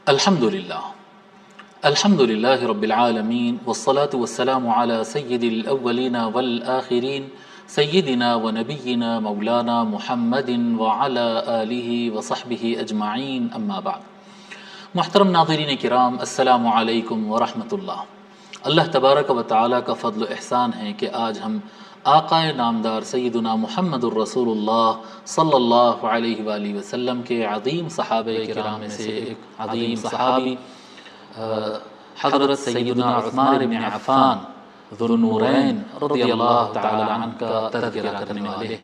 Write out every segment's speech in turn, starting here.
الحمد لله رب العالمين والصلاة والسلام على سيد الأولين والآخرين سيدنا ونبينا مولانا محمد وعلى آله وصحبه أجمعين اما بعد۔ محترم ناظرین کرام، السلام علیکم ورحمۃ اللہ۔ اللہ تبارک و تعالیٰ کا فضل و احسان ہے کہ آج ہم آقائے نامدار سیدنا محمد الرسول اللہ صلی اللہ علیہ وآلہ وسلم کے عظیم صحابہ کرام میں سے ایک عظیم صحابی حضرت سیدنا عثمان بن عفان ذو النورین رضی اللہ تعالی عنہ کا تذکرہ کرنے والے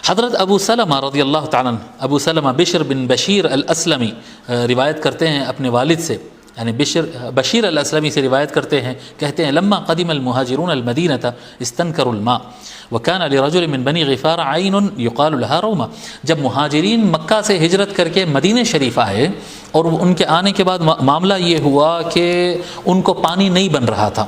حضرت ابو سلمہ رضی اللہ تعالیٰ عنہ، ابو سلمہ بشر بن بشیر الاسلمی روایت کرتے ہیں اپنے والد سے، یعنی بشیر الاسلمی سے روایت کرتے ہیں، کہتے ہیں لما قدم المہاجرون المدینہ استنکروا الماء وكان لرجل من بنی غفار عین یقال لها روما۔ جب مہاجرین مکہ سے ہجرت کر کے مدینہ شریف آئے اور ان کے آنے کے بعد معاملہ یہ ہوا کہ ان کو پانی نہیں بن رہا تھا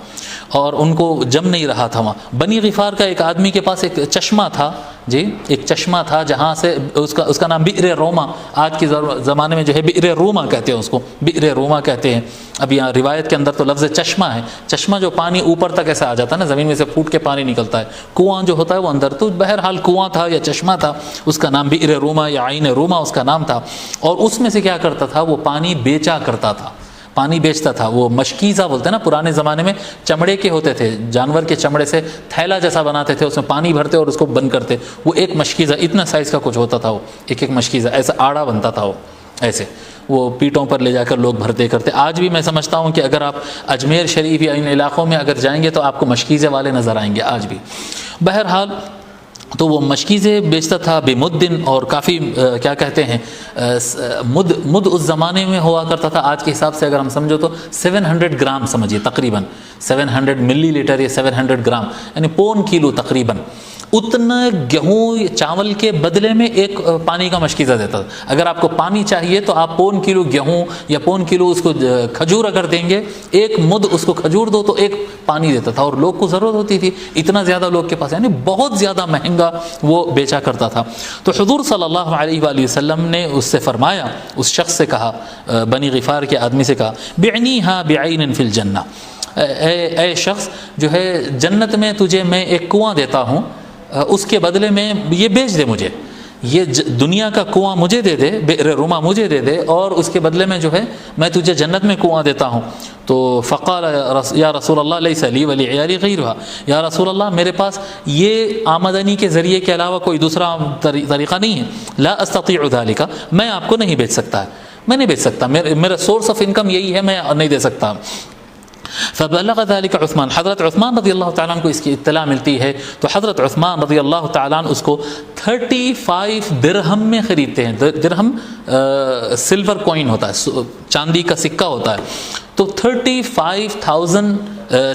اور ان کو جم نہیں رہا تھا وہاں۔ بنی غفار کا ایک آدمی کے پاس ایک چشمہ تھا، ایک چشمہ تھا جہاں سے اس کا نام بئر روما، آج کے زمانے میں جو ہے بئر روما کہتے ہیں، اس کو بئر روما کہتے ہیں۔ اب یہاں روایت کے اندر تو لفظ چشمہ ہے، چشمہ جو پانی اوپر تک ایسے آ جاتا ہے نا، زمین میں سے پھوٹ کے پانی نکلتا ہے، کنواں جو ہوتا ہے وہ اندر، تو بہرحال کنواں تھا یا چشمہ تھا، اس کا نام بئر روما یا عین روما اس کا نام تھا۔ اور اس میں سے کیا کرتا تھا، وہ پانی بیچا کرتا تھا، پانی بیچتا تھا۔ وہ مشکیزہ بولتے ہیں نا، پرانے زمانے میں چمڑے کے ہوتے تھے، جانور کے چمڑے سے تھیلا جیسا بناتے تھے، اس میں پانی بھرتے اور اس کو بند کرتے، وہ ایک مشکیزہ اتنا سائز کا کچھ ہوتا تھا، وہ ایک مشکیزہ ایسا آڑا بنتا تھا، وہ ایسے وہ پیٹوں پر لے جا کر لوگ بھرتے کرتے۔ آج بھی میں سمجھتا ہوں کہ اگر آپ اجمیر شریف یا ان علاقوں میں اگر جائیں گے تو آپ کو مشکیزے والے نظر آئیں گے آج بھی۔ بہرحال تو وہ مشکیزیں بیچتا تھا بمدن، اور کافی کیا کہتے ہیں مد اس زمانے میں ہوا کرتا تھا، آج کے حساب سے اگر ہم سمجھو تو 700 گرام سمجھیے، تقریباً 700 ملی لیٹر یا 700 گرام یعنی پون کلو تقریباً، اتنا گیہوں چاول کے بدلے میں ایک پانی کا مشکیزہ دیتا تھا۔ اگر آپ کو پانی چاہیے تو آپ پون کلو گیہوں یا پون کلو اس کو کھجور اگر دیں گے، ایک مد اس کو کھجور دو تو ایک پانی دیتا تھا، اور لوگ کو ضرورت ہوتی تھی اتنا زیادہ لوگ کے پاس، یعنی بہت زیادہ مہنگا وہ بیچا کرتا تھا۔ تو حضور صلی اللہ علیہ وآلہ وسلم نے اس سے فرمایا، اس شخص سے کہا، بنی غفار کے آدمی سے کہا بعنیہا بعین فی الجنہ، اے شخص جو ہے جنت میں تجھے میں ایک کنواں دیتا ہوں، اس کے بدلے میں یہ بیچ دے، مجھے یہ دنیا کا کنواں مجھے دے دے، بئر روما مجھے دے دے، اور اس کے بدلے میں جو ہے میں تجھے جنت میں کنواں دیتا ہوں۔ تو فقال یا رسول اللہ لیس لی ولعیالی غیرہا، یا رسول اللہ میرے پاس یہ آمدنی کے ذریعے کے علاوہ کوئی دوسرا طریقہ نہیں ہے، لا استطیع ذلک، میں آپ کو نہیں بیچ سکتا ہے، میں نہیں بیچ سکتا، میرا سورس آف انکم یہی ہے، میں نہیں دے سکتا۔ فبلغ ذلك عثمان، حضرت عثمان رضی اللہ تعالیٰ عنہ کو اس کی اطلاع ملتی ہے، تو حضرت عثمان رضی اللہ تعالیٰ عنہ اس کو 35 درہم میں خریدتے ہیں۔ درہم سلور کوئن ہوتا ہے، چاندی کا سکہ ہوتا ہے، تو 35,000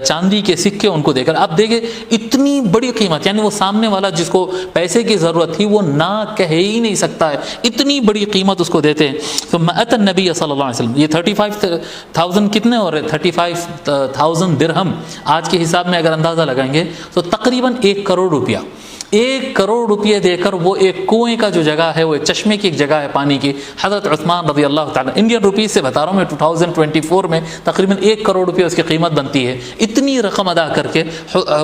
چاندی کے سکے ان کو دے کر، آپ دیکھیں اتنی بڑی قیمت، یعنی وہ سامنے والا جس کو پیسے کی ضرورت تھی وہ نہ کہہ ہی نہیں سکتا ہے، اتنی بڑی قیمت اس کو دیتے ہیں۔ ثم اتى النبی صلی اللہ علیہ وسلم، یہ 35,000 کتنے ہو رہے، 35,000 درہم آج کے حساب میں اگر اندازہ لگائیں گے تو تقریباً 1 کروڑ روپیہ، 1 کروڑ روپیے دے کر وہ ایک کنویں کا جو جگہ ہے، وہ ایک چشمے کی ایک جگہ ہے پانی کی، حضرت عثمان رضی اللہ تعالیٰ، انڈین روپیز سے بتا رہا ہوں میں، 2024 میں تقریباً 1 کروڑ روپیہ اس کی قیمت بنتی ہے، اتنی رقم ادا کر کے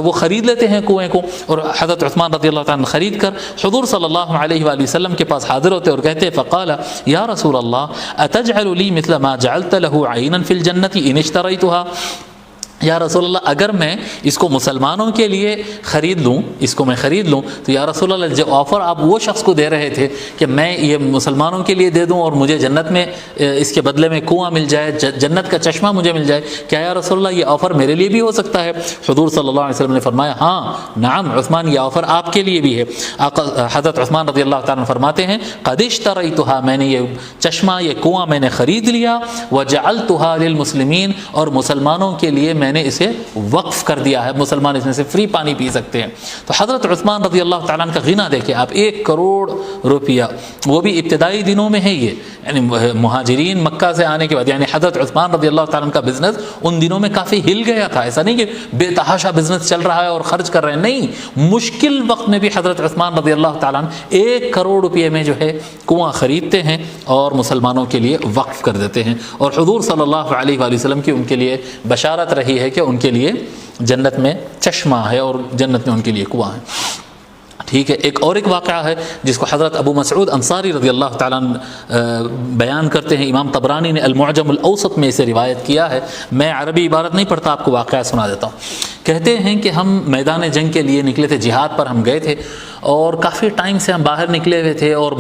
وہ خرید لیتے ہیں کنویں کو، اور حضرت عثمان رضی اللہ تعالیٰ خرید کر حضور صلی اللہ علیہ وآلہ وسلم کے پاس حاضر ہوتے اور کہتے فقال یا رسول اللہ اتجعل لی مثل ما جعلت له عینا فی الجنة ان اشتریتها، یا رسول اللہ اگر میں اس کو مسلمانوں کے لیے خرید لوں، اس کو میں خرید لوں، تو یا رسول اللہ جو آفر آپ وہ شخص کو دے رہے تھے کہ میں یہ مسلمانوں کے لیے دے دوں اور مجھے جنت میں اس کے بدلے میں کنواں مل جائے، جنت کا چشمہ مجھے مل جائے، کیا یا رسول اللہ یہ آفر میرے لیے بھی ہو سکتا ہے؟ حضور صلی اللہ علیہ وسلم نے فرمایا ہاں نعم عثمان، یہ آفر آپ کے لیے بھی ہے۔ حضرت عثمان رضی اللہ تعالیٰ فرماتے ہیں قد اشتریتها، میں نے یہ چشمہ، یہ کنواں میں نے خرید لیا، وجعلتها للمسلمین، اور مسلمانوں کے لیے میں میں نے اسے وقف کر دیا ہے، مسلمان اس میں سے فری پانی پی سکتے ہیں۔ تو حضرت عثمان رضی اللہ تعالیٰ عنہ کا غنا دیکھیں آپ، 1 کروڑ روپیہ، وہ بھی ابتدائی دنوں میں ہے یہ، یعنی مہاجرین مکہ سے آنے کے بعد، یعنی حضرت عثمان رضی اللہ تعالیٰ عنہ کا بزنس ان دنوں میں کافی ہل گیا تھا، ایسا نہیں کہ بے تحاشا بزنس چل رہا ہے اور خرچ کر رہے ہیں، نہیں، مشکل وقت میں بھی حضرت عثمان رضی اللہ تعالیٰ عنہ 1 کروڑ روپے میں جو ہے کنواں خریدتے ہیں اور مسلمانوں کے لیے وقف کر دیتے ہیں، اور حضور صلی اللہ علیہ وآلہ وسلم کی ان کے لیے بشارت رہی ہے کہ ان کے لیے جنت میں چشمہ ہے اور جنت میں ان کے لیے کنواں ہے۔ ٹھیک ہے، ایک واقعہ ہے جس کو حضرت ابو مسعود انصاری رضی اللہ تعالیٰ عنہ بیان کرتے ہیں، امام طبرانی نے المعجم الاوسط میں اسے روایت کیا ہے، میں عربی عبارت نہیں پڑھتا، آپ کو واقعہ سنا دیتا ہوں۔ کہتے ہیں کہ ہم میدان جنگ کے لیے نکلے تھے، جہاد پر ہم گئے تھے، اور کافی ٹائم سے ہم باہر نکلے ہوئے تھے اور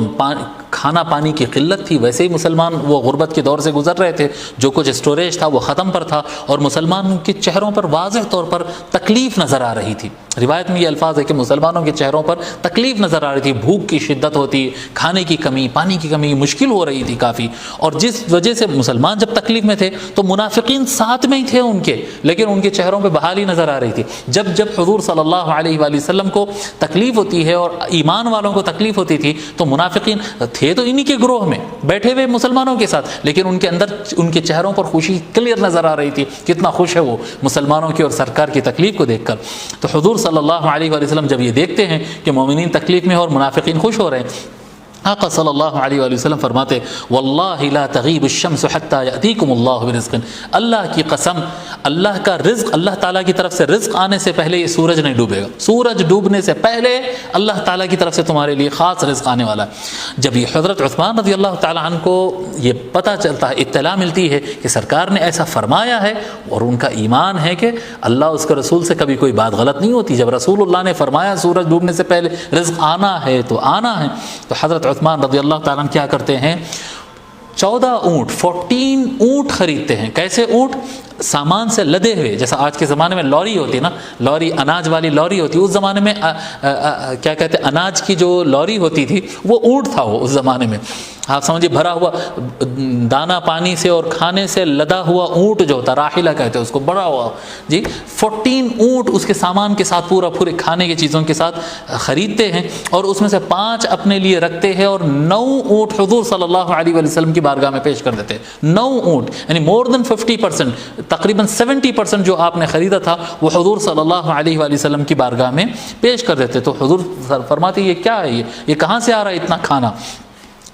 کھانا پانی کی قلت تھی، ویسے ہی مسلمان وہ غربت کے دور سے گزر رہے تھے، جو کچھ اسٹوریج تھا وہ ختم پر تھا، اور مسلمان کے چہروں پر واضح طور پر تکلیف نظر آ رہی تھی۔ روایت میں یہ الفاظ ہے کہ مسلمانوں کے چہروں پر تکلیف نظر آ رہی تھی، بھوک کی شدت ہوتی، کھانے کی کمی، پانی کی کمی، مشکل ہو رہی تھی کافی، اور جس وجہ سے مسلمان جب تکلیف میں تھے تو منافقین ساتھ میں ہی تھے ان کے، لیکن ان کے چہروں پہ بحالی نظر آ رہی تھی۔ جب حضور صلی اللہ علیہ وآلہ وسلم کو تکلیف ہوتی ہے اور ایمان والوں کو تکلیف ہوتی تھی تو منافقین تھے تو انہی کے گروہ میں بیٹھے ہوئے مسلمانوں کے ساتھ، لیکن ان کے اندر ان کے چہروں پر خوشی کلیئر نظر آ رہی تھی، کتنا خوش ہے وہ مسلمانوں کی اور سرکار کی تکلیف کو دیکھ کر۔ تو حضور صلی اللہ علیہ وآلہ وسلم جب یہ دیکھتے ہیں کہ مومنین تکلیف میں اور منافقین خوش ہو رہے ہیں، آقا صلی اللہ علیہ وآلہ وسلم فرماتے واللہ لا تغیب الشمس حتی یأتیکم اللہ برزق، اللہ کی قسم، اللہ کا رزق، اللہ تعالیٰ کی طرف سے رزق آنے سے پہلے یہ سورج نہیں ڈوبے گا، سورج ڈوبنے سے پہلے اللہ تعالیٰ کی طرف سے تمہارے لیے خاص رزق آنے والا ہے۔ جب یہ حضرت عثمان رضی اللہ تعالیٰ عنہ کو یہ پتہ چلتا ہے، اطلاع ملتی ہے کہ سرکار نے ایسا فرمایا ہے، اور ان کا ایمان ہے کہ اللہ اس کے رسول سے کبھی کوئی بات غلط نہیں ہوتی، جب رسول اللہ نے فرمایا سورج ڈوبنے سے پہلے رزق آنا ہے تو آنا ہے، تو حضرت عثمان رضی اللہ تعالیٰ عنہ کیا کرتے ہیں، 14 اونٹ خریدتے ہیں۔ کیسے اونٹ؟ سامان سے لدے ہوئے، جیسا آج کے زمانے میں لوری ہوتی ہے نا، لوری اناج والی لوری ہوتی، اس زمانے میں کیا کہتے ہیں، اناج کی جو لوری ہوتی تھی وہ اونٹ تھا، وہ اس زمانے میں آپ سمجھے، بھرا ہوا دانا پانی سے اور کھانے سے لدا ہوا اونٹ جو ہوتا، راحلہ کہتے ہیں اس کو، بڑا ہوا جی، 14 اونٹ اس کے سامان کے ساتھ پورے کھانے کی چیزوں کے ساتھ خریدتے ہیں، اور اس میں سے 5 اپنے لیے رکھتے ہیں، اور 9 اونٹ حضور صلی اللہ علیہ وآلہ وسلم کی بارگاہ میں پیش کر دیتے ہیں۔ 9 اونٹ یعنی مور دین 50%، تقریباً 70% جو آپ نے خریدا تھا وہ حضور صلی اللہ علیہ وآلہ وسلم کی بارگاہ میں پیش کر دیتے۔ تو حضور فرماتے یہ کیا ہے، یہ کہاں سے آ رہا ہے اتنا کھانا؟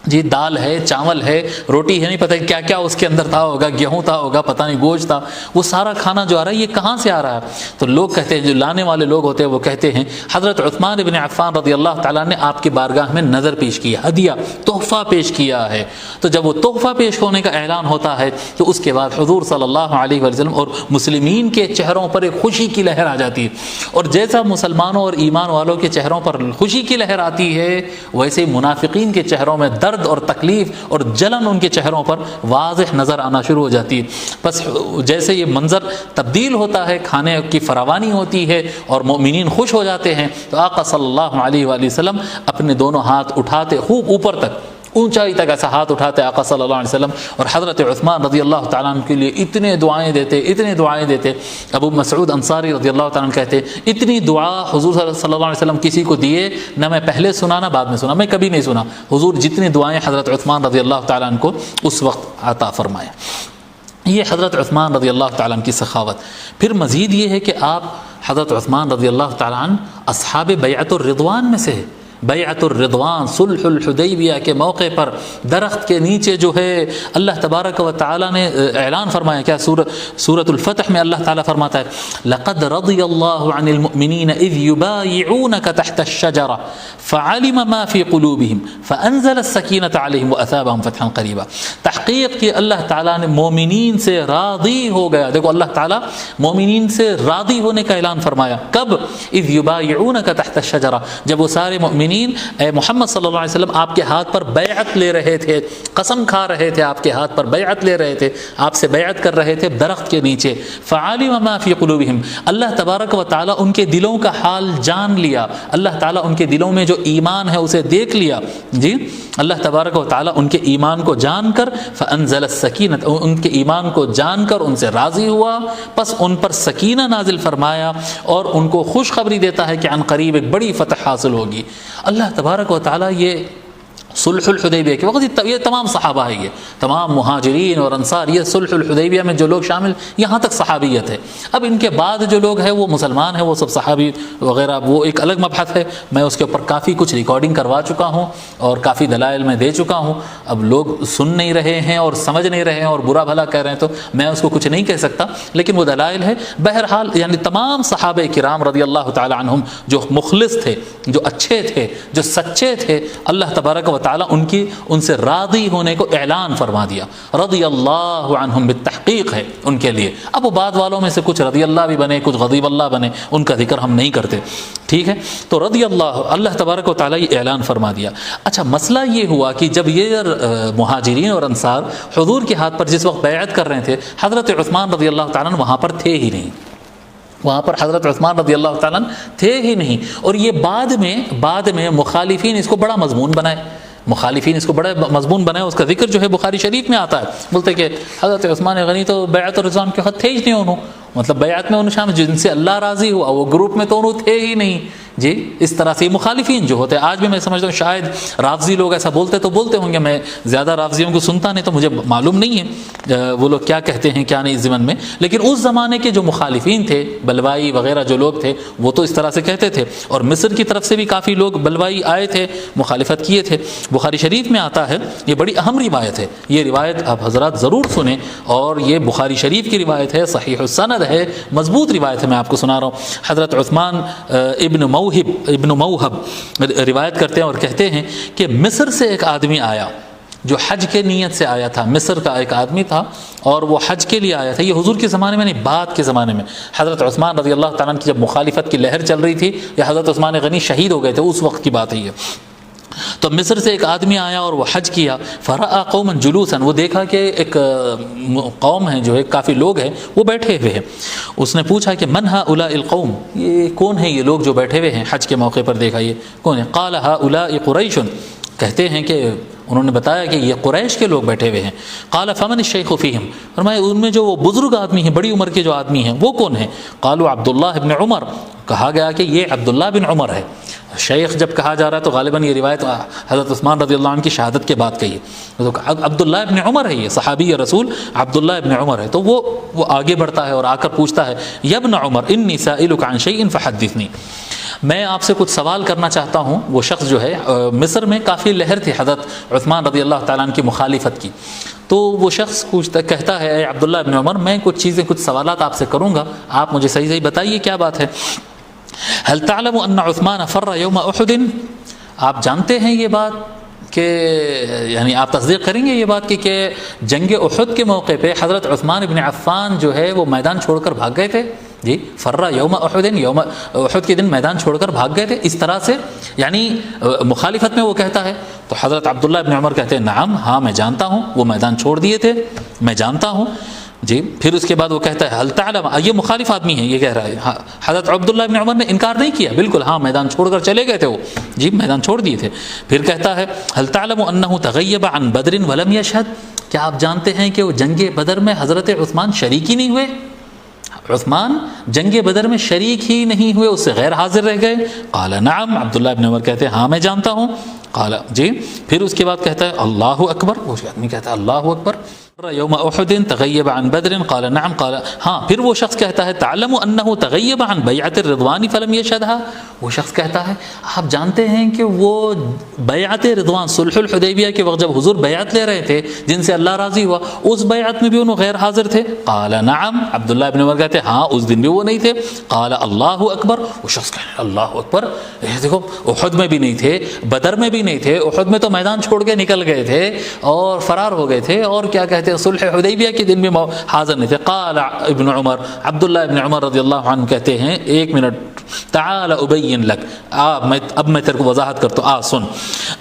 جی دال ہے، چاول ہے، روٹی ہے، نہیں پتہ کیا کیا اس کے اندر تھا ہوگا، گیہوں تھا ہوگا، پتہ نہیں گوشت تھا، وہ سارا کھانا جو آ رہا ہے یہ کہاں سے آ رہا ہے؟ تو لوگ کہتے ہیں، جو لانے والے لوگ ہوتے ہیں وہ کہتے ہیں حضرت عثمان ابن عفان رضی اللہ تعالیٰ نے آپ کی بارگاہ میں نظر پیش کیا، ہدیہ تحفہ پیش کیا ہے۔ تو جب وہ تحفہ پیش ہونے کا اعلان ہوتا ہے تو اس کے بعد حضور صلی اللہ علیہ وسلم اور مسلمین کے چہروں پر ایک خوشی کی لہر آ جاتی ہے، اور جیسا مسلمانوں اور ایمان والوں کے چہروں پر خوشی کی لہر آتی ہے ویسے ہی منافقین کے چہروں میں درد اور تکلیف اور جلن ان کے چہروں پر واضح نظر آنا شروع ہو جاتی ہے۔ بس جیسے یہ منظر تبدیل ہوتا ہے، کھانے کی فراوانی ہوتی ہے اور مومنین خوش ہو جاتے ہیں، تو آقا صلی اللہ علیہ وآلہ وسلم اپنے دونوں ہاتھ اٹھاتے، خوب اوپر تک، اونچائی تک ایسا ہاتھ اٹھاتے آقا صلی اللہ علیہ وسلم، اور حضرت عثمان رضی اللہ تعالیٰ عنہ کے لیے اتنے دعائیں دیتے۔ ابو مسعود انصاری رضی اللہ تعالیٰ عنہ کہتے اتنی دعا حضور صلی اللہ علیہ وسلم کسی کو دیے نہ میں پہلے سنا نہ بعد میں سنا، میں کبھی نہیں سنا حضور جتنی دعائیں حضرت عثمان رضی اللہ تعالیٰ عنہ کو اس وقت عطا فرمائے۔ یہ حضرت عثمان رضی اللہ تعالیٰ عنہ کی سخاوت۔ پھر مزید یہ ہے کہ آپ حضرت عثمان رضی اللہ تعالیٰ عنہ اصحاب بیعت الرضوان میں سے ہے۔ بیعت الرضوان، صلح الحدیبیہ کے موقع پر درخت کے نیچے جو ہے اللہ تبارک و تعالی نے اعلان فرمایا، کیا سورۃ الفتح میں اللہ تعالیٰ فرماتا ہے لقد رضی اللہ عن المؤمنین اذ یبایعونک تحت الشجرہ فعلم ما فی قلوبہم فانزل السکینۃ علیہم واثابہم فتحا قریبا۔ تحقیق کہ اللہ تعالیٰ نے مومنین سے راضی ہو گیا۔ دیکھو اللہ تعالیٰ مومنین سے راضی ہونے کا اعلان فرمایا کب؟ اذ یبایعونک تحت الشجرہ، جب وہ سارے مومنین اے محمد صلی اللہ علیہ وسلم آپ کے ہاتھ پر بیعت لے رہے تھے، قسم کھا رہے تھے، آپ کے ہاتھ پر بیعت لے رہے تھے، آپ سے بیعت کر رہے تھے درخت کے نیچے۔ فعلم ما فی قلوبہم، اللہ تبارک و تعالیٰ ان کے دلوں کا حال جان لیا، اللہ تعالیٰ ان کے دلوں میں جو جو ایمان ہے اسے دیکھ لیا جی، اللہ تبارک و تعالیٰ ان کے ایمان کو جان کر فانزل السکینۃ، ان کے ایمان کو جان کر ان سے راضی ہوا، پس ان پر سکینہ نازل فرمایا اور ان کو خوشخبری دیتا ہے کہ عن قریب ایک بڑی فتح حاصل ہوگی۔ اللہ تبارک و تعالیٰ یہ صلح الحدیبیہ کے وقت، یہ تمام صحابہ ہے، یہ تمام مہاجرین اور انصار، یہ صلح الحدیبیہ میں جو لوگ شامل، یہاں تک صحابیت ہے۔ اب ان کے بعد جو لوگ ہیں وہ مسلمان ہیں، وہ سب صحابی وغیرہ، وہ ایک الگ مبحث ہے، میں اس کے اوپر کافی کچھ ریکارڈنگ کروا چکا ہوں اور کافی دلائل میں دے چکا ہوں۔ اب لوگ سن نہیں رہے ہیں اور سمجھ نہیں رہے ہیں اور برا بھلا کہہ رہے ہیں تو میں اس کو کچھ نہیں کہہ سکتا، لیکن وہ دلائل ہے۔ بہرحال یعنی تمام صحابہ کرام رضی اللہ تعالی عنہم جو مخلص تھے، جو اچھے تھے، جو سچے تھے، اللہ تبارک و تعالیٰ ان سے راضی ہونے کو اعلان فرما دیا۔ رضی اللہ عنہم بالتحقیق ہے ان کے لیے۔ اب وہ بعد والوں میں سے کچھ رضی اللہ بھی بنے، کچھ غضب اللہ بنے، ان کا ذکر ہم نہیں کرتے، ٹھیک ہے۔ تو رضی اللہ تبارک و تعالیٰ یہ اعلان فرما دیا۔ اچھا، مسئلہ یہ ہوا کہ جب یہ مہاجرین اور انصار حضور کے ہاتھ پر جس وقت بیعت کر رہے تھے، حضرت عثمان رضی اللہ تعالیٰ عنہ وہاں پر تھے ہی نہیں، وہاں پر حضرت عثمان رضی اللہ تعالیٰ عنہ تھے ہی نہیں، اور یہ بعد میں مخالفین اس کو بڑا مضمون بنائے، مخالفین اس کو بڑا مضمون بنایا۔ اس کا ذکر جو ہے بخاری شریف میں آتا ہے، بولتے کہ حضرت عثمان غنی تو بیعت الرضوان کے خط تھے ہی نہیں، انہوں مطلب بیعت میں انہوں شامل، جن سے اللہ راضی ہوا وہ گروپ میں تو انہوں تھے ہی نہیں جی۔ اس طرح سے مخالفین جو ہوتے ہیں، آج بھی میں سمجھتا ہوں شاید رافضی لوگ ایسا بولتے تو بولتے ہوں گے، میں زیادہ رافضیوں کو سنتا نہیں تو مجھے معلوم نہیں ہے وہ لوگ کیا کہتے ہیں کیا نہیں اس ضمن میں، لیکن اس زمانے کے جو مخالفین تھے، بلوائی وغیرہ جو لوگ تھے، وہ تو اس طرح سے کہتے تھے، اور مصر کی طرف سے بھی کافی لوگ بلوائی آئے تھے، مخالفت کیے تھے۔ بخاری شریف میں آتا ہے، یہ بڑی اہم روایت ہے، یہ روایت آپ حضرات ضرور سنیں، اور یہ بخاری شریف کی روایت ہے، صحیح السند ہے، مضبوط روایت ہے، میں آپ کو سنا رہا ہوں۔ حضرت عثمان ابن موہب روایت کرتے ہیں اور کہتے ہیں کہ مصر سے ایک آدمی آیا جو حج کے نیت سے آیا تھا، مصر کا ایک آدمی تھا اور وہ حج کے لیے آیا تھا، یہ حضور کے زمانے میں نہیں، بعد کے زمانے میں حضرت عثمان رضی اللہ تعالیٰ عنہ کی جب مخالفت کی لہر چل رہی تھی، یا حضرت عثمان غنی شہید ہو گئے تھے، اس وقت کی بات ہے یہ۔ تو مصر سے ایک آدمی آیا اور وہ حج کیا، فرأى قوما جلوسا، وہ دیکھا کہ ایک قوم ہے، جو ہے کافی لوگ ہیں وہ بیٹھے ہوئے ہیں۔ اس نے پوچھا کہ من هؤلاء القوم، یہ کون ہیں یہ لوگ جو بیٹھے ہوئے ہیں؟ حج کے موقع پر دیکھا یہ کون ہے؟ قال هؤلاء قریش، کہتے ہیں کہ انہوں نے بتایا کہ یہ قریش کے لوگ بیٹھے ہوئے ہیں۔ قال فمن الشیخ فیہم، فرمایا ان میں جو وہ بزرگ آدمی ہیں، بڑی عمر کے جو آدمی ہیں وہ کون ہیں؟ قالوا عبداللہ بن عمر، کہا گیا کہ یہ عبداللہ بن عمر ہے۔ شیخ جب کہا جا رہا ہے تو غالباً یہ روایت حضرت عثمان رضی اللہ عنہ کی شہادت کے بعد کہی ہے، تو عبداللہ ابن عمر ہے، یہ صحابی رسول عبداللہ ابن عمر ہے۔ تو وہ آگے بڑھتا ہے اور آ کر پوچھتا ہے، یا ابن عمر انی سائلک عن شیء فحدثنی، میں آپ سے کچھ سوال کرنا چاہتا ہوں۔ وہ شخص جو ہے، مصر میں کافی لہر تھی حضرت عثمان رضی اللہ تعالیٰ عنہ کی مخالفت کی، تو وہ شخص کہتا ہے، اے عبداللہ ابن عمر، میں کچھ چیزیں، کچھ سوالات آپ سے کروں گا، آپ مجھے صحیح صحیح بتائیے کیا بات ہے۔ هل تعلم ان عثمان فر یوم احد، آپ جانتے ہیں یہ بات کہ یعنی آپ تصدیق کریں گے یہ بات کہ جنگ احد کے موقع پہ حضرت عثمان بن عفان جو ہے وہ میدان چھوڑ کر بھاگ گئے تھے جی؟ فرّ یوم احد، یوم احد کے دن میدان چھوڑ کر بھاگ گئے تھے، اس طرح سے یعنی مخالفت میں وہ کہتا ہے۔ تو حضرت عبداللہ بن عمر کہتے ہیں نعم، ہاں میں جانتا ہوں، وہ میدان چھوڑ دیے تھے، میں جانتا ہوں جی۔ پھر اس کے بعد وہ کہتا ہے حل تعلم، یہ مخالف آدمی ہے، یہ کہہ رہا ہے، حضرت عبداللہ بن عمر نے انکار نہیں کیا، بالکل ہاں میدان چھوڑ کر چلے گئے تھے وہ جی، میدان چھوڑ دیے تھے۔ پھر کہتا ہے حل تعلم انہ تغیب عن بدر ولم یشہد، کیا آپ جانتے ہیں کہ وہ جنگ بدر میں حضرت عثمان شریک ہی نہیں ہوئے؟ عثمان جنگ بدر میں شریک ہی نہیں ہوئے، اس سے غیر حاضر رہ گئے۔ قال نعم، عبداللہ بن عمر کہتے ہیں ہاں میں جانتا ہوں۔ قال جی، پھر اس کے بعد کہتا ہے اللہ اکبر، وہ آدمی کہتا ہے اللہ اکبر، یوم احد تغیب عن بدر، قال نعم، قال ہاں۔ پھر وہ شخص کہتا ہے تعلم انہ تغیب عن بیعت الرضوان فلم یشہدها، وہ شخص کہتا ہے آپ جانتے ہیں کہ وہ بیعت رضوان، صلح الحدیبیہ کے وقت جب حضور بیعت لے رہے تھے جن سے اللہ راضی ہوا، اس بیعت میں بھی انہوں غیر حاضر تھے؟ قال نعم، عبداللہ ابن عمر کہتے ہیں ہاں اس دن بھی وہ نہیں تھے۔ قال اللہ اکبر، وہ شخص کہتے ہیں اللہ اکبر، دیکھو احد میں بھی نہیں تھے، بدر میں بھی نہیں تھے، احد میں تو میدان چھوڑ کے نکل گئے تھے اور فرار ہو گئے تھے، اور کیا کہتے ہیں صلح حدیبیہ کے دن بھی حاضر نہیں تھے۔ قال ابن عمر، عبداللہ ابن عمر رضی اللہ عنہ کہتے ہیں، ایک منٹ، تعال ابین لک، اب میں تیرے کو وضاحت کرتا ہوں، سن۔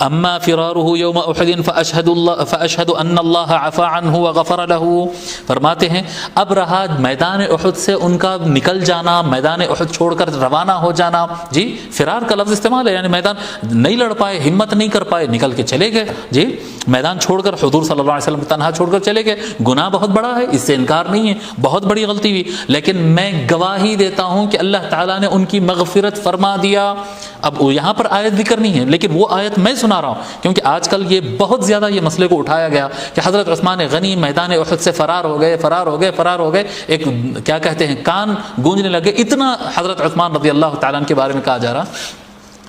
اما فرارہ یوم احد فاشهد ان اللہ عفا عنہ وغفر له، فرماتے ہیں اب رہا میدان احد سے ان کا نکل جانا، میدان احد چھوڑ کر روانہ ہو جانا، جی فرار کا لفظ استعمال ہے، یعنی میدان نہیں لڑ پائے، ہمت نہیں کر پائے، نکل کے چلے گئے، جی میدان چھوڑ کر حضور صلی اللہ علیہ وسلم تنہا چھوڑ کر چلے گئے۔ گناہ بہت بڑا ہے، اس سے انکار نہیں ہے، بہت بڑی غلطی ہوئی، لیکن میں گواہی دیتا ہوں کہ اللہ تعالیٰ نے ان کی مغفرت فرما دیا۔ اب یہاں پر آیت ذکر نہیں ہے، لیکن وہ آیت میں سنا رہا ہوں، کیونکہ آج کل یہ بہت زیادہ یہ مسئلے کو اٹھایا گیا کہ حضرت عثمان غنی میدان احد سے فرار ہو گئے، ایک کیا کہتے ہیں کان گونجنے لگے، اتنا حضرت عثمان رضی اللہ تعالیٰ عنہ کے بارے میں کہا جا رہا۔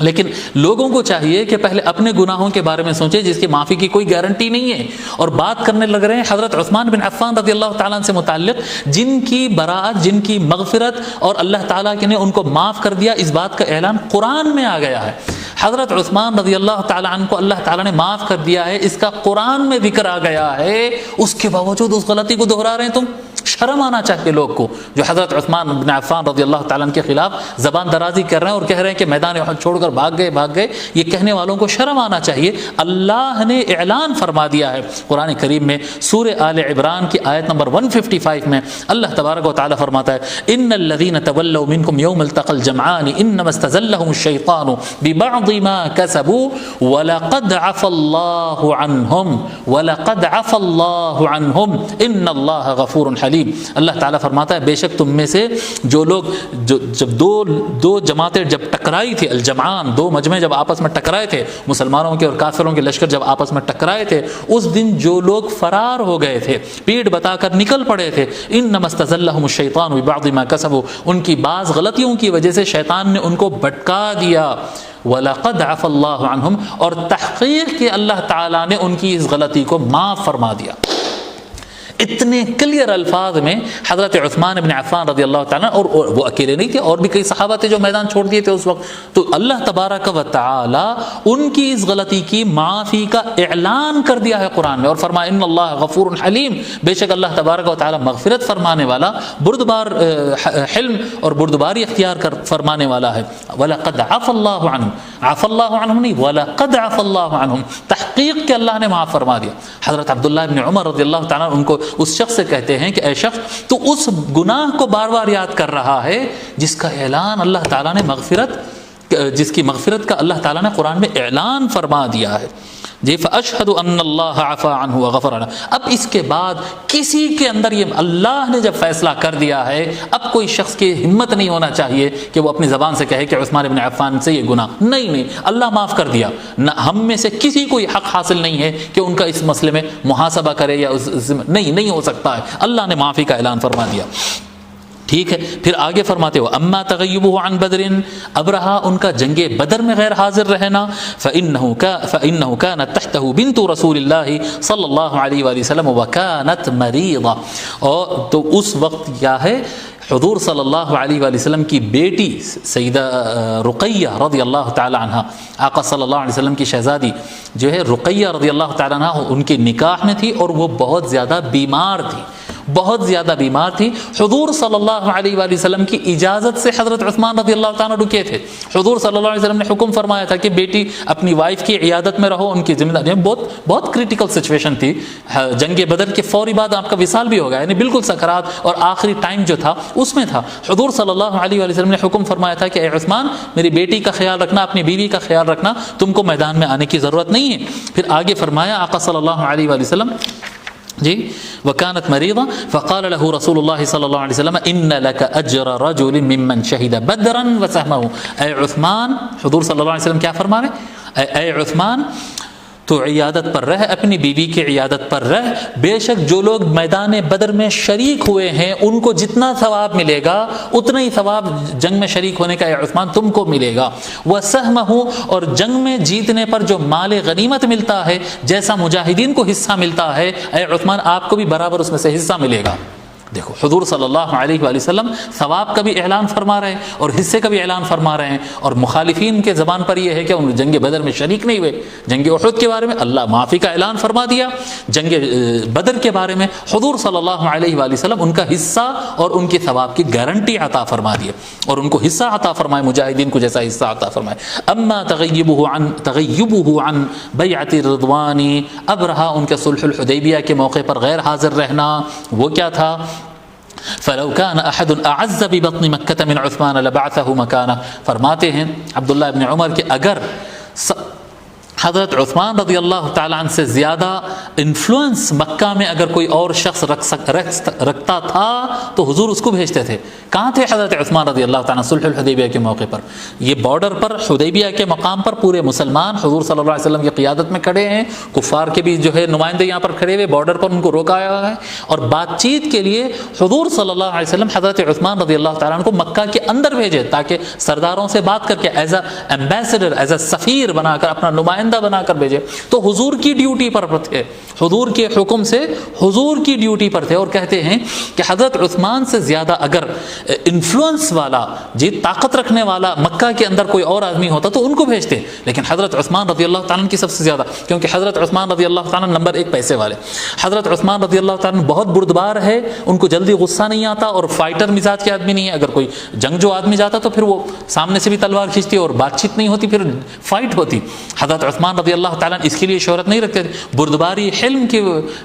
لیکن لوگوں کو چاہیے کہ پہلے اپنے گناہوں کے بارے میں سوچیں جس کی معافی کی کوئی گارنٹی نہیں ہے، اور بات کرنے لگ رہے ہیں حضرت عثمان بن عفان رضی اللہ تعالیٰ عنہ سے متعلق، جن کی براءت، جن کی مغفرت اور اللہ تعالیٰ نے ان کو معاف کر دیا، اس بات کا اعلان قرآن میں آ گیا ہے۔ حضرت عثمان رضی اللہ تعالیٰ عنہ کو اللہ تعالیٰ نے معاف کر دیا ہے، اس کا قرآن میں ذکر آ گیا ہے، اس کے باوجود اس غلطی کو دہرا رہے ہیں تم۔ شرم آنا چاہیے لوگ کو جو حضرت عثمان بن عفان رضی اللہ تعالیٰ عنہ کے خلاف زبان درازی کر رہے ہیں اور کہہ رہے ہیں کہ میدان احد چھوڑ کر بھاگ گئے، یہ کہنے والوں کو شرم آنا چاہیے۔ اللہ نے اعلان فرما دیا ہے قرآن کریم میں، سورہ آل عمران کی آیت نمبر 155 میں اللہ تبارک و تعالیٰ فرماتا ہے، ان الذین تولوا منکم یوم التقى الجمعان انما استزلهم الشیطان ببعض ما كسبوا ولقد عفى الله عنهم ان اللہ غفور حلیم۔ اللہ تعالیٰ فرماتا ہے بے شک تم میں سے جو لوگ جب دو جماعتیں جب ٹکرائی تھی، الجمعان، دو مجمع جب آپس میں ٹکرائے تھے، مسلمانوں کے اور کافروں کے لشکر جب آپس میں ٹکرائے تھے، اس دن جو لوگ فرار ہو گئے تھے، پیٹ بتا کر نکل پڑے تھے، انما استزلهم الشیطان ببعض ما كسبوا، ان کی بعض غلطیوں کی وجہ سے شیطان نے ان کو بھٹکا دیا، وَلَقَدْ عَفَى اللَّهُ عَنْهُمْ، اور تحقیق کہ اللہ تعالیٰ نے ان کی اس غلطی کو معاف فرما دیا۔ اتنے کلیئر الفاظ میں حضرت عثمان بن عفان رضی اللہ تعالیٰ، اور وہ اکیلے نہیں تھے، اور بھی کئی صحابہ تھے جو میدان چھوڑ دیے تھے اس وقت، تو اللہ تبارک و تعالی ان کی اس غلطی کی معافی کا اعلان کر دیا ہے قرآن میں، اور فرمایا ان اللہ غفور حلیم، بے شک اللہ تبارک و تعالی مغفرت فرمانے والا، بردبار حلم اور بردباری اختیار کر فرمانے والا ہے۔ وَلَقَدْ عَفَى اللَّهُ عَنْهُمْ، عَفَى اللَّهُ عَنْهُمْ نہیں، وَلَقَدْ عَفَى اللَّهُ عَنْهُمْ، تحقیق کہ اللہ نے معاف فرما دیا۔ حضرت عبداللہ بن عمر رضی اللہ تعالیٰ ان کو اس شخص سے کہتے ہیں کہ اے شخص تو اس گناہ کو بار بار یاد کر رہا ہے جس کا اعلان اللہ تعالیٰ نے جس کی مغفرت کا اللہ تعالیٰ نے قرآن میں اعلان فرما دیا ہے، جی فاشهد ان اللہ عفا عنہ وغفر عنہ۔ اب اس کے بعد کسی کے اندر یہ اللہ نے جب فیصلہ کر دیا ہے، اب کوئی شخص کی ہمت نہیں ہونا چاہیے کہ وہ اپنی زبان سے کہے کہ عثمان بن عفان سے یہ گناہ نہیں، اللہ معاف کر دیا، نہ ہم میں سے کسی کو یہ حق حاصل نہیں ہے کہ ان کا اس مسئلے میں محاسبہ کرے یا نہیں ہو سکتا ہے، اللہ نے معافی کا اعلان فرما دیا۔ ٹھیک ہے، پھر آگے فرماتے ہو اما تغیبہ عن بدر، اب رہا ان کا جنگ بدر میں غیر حاضر رہنا، فإنه كانت تحته بنت رسول اللہ صلی اللہ علیہ وآلہ وسلم وكانت مریضہ، اور تو اس وقت کیا ہے حضور صلی اللہ علیہ وآلہ وسلم کی بیٹی سیدہ رقیہ رضی اللہ تعالی عنہ، آقا صلی اللہ علیہ وسلم کی شہزادی جو ہے رقیہ رضی اللہ تعالی عنہ، ان کے نکاح میں تھی اور وہ بہت زیادہ بیمار تھی، حضور صلی اللہ علیہ وآلہ وسلم کی اجازت سے حضرت عثمان رضی اللہ تعالیٰ رکے تھے۔ حضور صلی اللہ علیہ وسلم نے حکم فرمایا تھا کہ بیٹی اپنی وائف کی عیادت میں رہو، ان کی ذمہ داری، بہت کریٹیکل سچویشن تھی، جنگ بدر کے فوری بعد آپ کا وصال بھی ہوگا، یعنی بالکل سکرات اور آخری ٹائم جو تھا اس میں تھا۔ حضور صلی اللہ علیہ وآلہ وسلم نے حکم فرمایا تھا کہ اے عثمان میری بیٹی کا خیال رکھنا، اپنی بیوی کا خیال رکھنا، تم کو میدان میں آنے کی ضرورت نہیں ہے۔ پھر آگے فرمایا آقا صلی اللہ علیہ وآلہ وسلم جی وكانت مريضة فقال له رسول الله صلى الله عليه وسلم ان لك اجر رجل ممن شهد بدرا وسهمه، اے عثمان، حضور صلی اللہ علیہ وسلم کیا فرما رہے، اے عثمان تو عیادت پر رہ، اپنی بیوی کی عیادت پر رہ، بے شک جو لوگ میدان بدر میں شریک ہوئے ہیں ان کو جتنا ثواب ملے گا اتنا ہی ثواب جنگ میں شریک ہونے کا اے عثمان تم کو ملے گا، وَسَهْمَهُ، اور جنگ میں جیتنے پر جو مال غنیمت ملتا ہے جیسا مجاہدین کو حصہ ملتا ہے، اے عثمان آپ کو بھی برابر اس میں سے حصہ ملے گا۔ دیکھو حضور صلی اللہ علیہ وآلہ وسلم ثواب کا بھی اعلان فرما رہے ہیں اور حصے کا بھی اعلان فرما رہے ہیں، اور مخالفین کے زبان پر یہ ہے کہ ان جنگ بدر میں شریک نہیں ہوئے، جنگ احد کے بارے میں اللہ معافی کا اعلان فرما دیا، جنگ بدر کے بارے میں حضور صلی اللہ علیہ وآلہ وسلم ان کا حصہ اور ان کے ثواب کی گارنٹی عطا فرما دیے، اور ان کو حصہ عطا فرمائے، مجاہدین کو جیسا حصہ عطا فرمائے۔ اما تغیبہ عن بیعۃ الرضوان، اب رہا ان کے صلح الحدیبیہ کے موقع پر غیر حاضر رہنا، وہ کیا تھا؟ فلو كان احد اعز ببطن مکہ من عثمان لبعثه مکانہ، فرماتے ہیں عبداللہ ابن عمر کہ اگر حضرت عثمان رضی اللہ تعالیٰ عنہ سے زیادہ انفلوئنس مکہ میں اگر کوئی اور شخص رکھتا تھا تو حضور اس کو بھیجتے تھے۔ کہاں تھے حضرت عثمان رضی اللہ تعالیٰ عنہ؟ صلح الحدیبیہ کے موقع پر، یہ بارڈر پر حدیبیہ کے مقام پر پورے مسلمان حضور صلی اللہ علیہ وسلم کی قیادت میں کھڑے ہیں، کفار کے بھی جو ہے نمائندے یہاں پر کھڑے ہوئے، بارڈر پر ان کو روکایا ہے، اور بات چیت کے لیے حضور صلی اللہ علیہ وسلم حضرت عثمان رضی اللہ تعالیٰ عنہ کو مکہ کے اندر بھیجے تاکہ سرداروں سے بات کر کے as a ambassador, as a سفیر بنا کر، اپنا نمائندہ بنا کر بھیجے۔ تو حضور کی ڈیوٹی پر تھے، حضور کے حکم سے حضور کی ڈیوٹی پر تھے، اور کہتے ہیں کہ حضرت عثمان سے زیادہ اگر انفلوئنس والا، جی طاقت رکھنے والا مکہ کے اندر کوئی اور آدمی ہوتا تو ان کو بھیجتے، لیکن حضرت عثمان رضی اللہ تعالیٰ کی سب سے زیادہ، کیونکہ حضرت عثمان رضی اللہ تعالیٰ نمبر ایک پیسے والے، حضرت عثمان رضی اللہ تعالیٰ بہت بردبار ہے، ان کو جلدی غصہ نہیں آتا، اور فائٹر مزاج کے آدمی نہیں ہے، اگر کوئی جنگجو آدمی جاتا تو پھر وہ سامنے سے بھی تلوار کھینچتی اور بات چیت نہیں ہوتی، پھر فائٹ ہوتی۔ حضرت عثمان رضی اللہ تعالیٰ اس کے لیے شہرت نہیں رکھتے تھے، بردباری حلم کی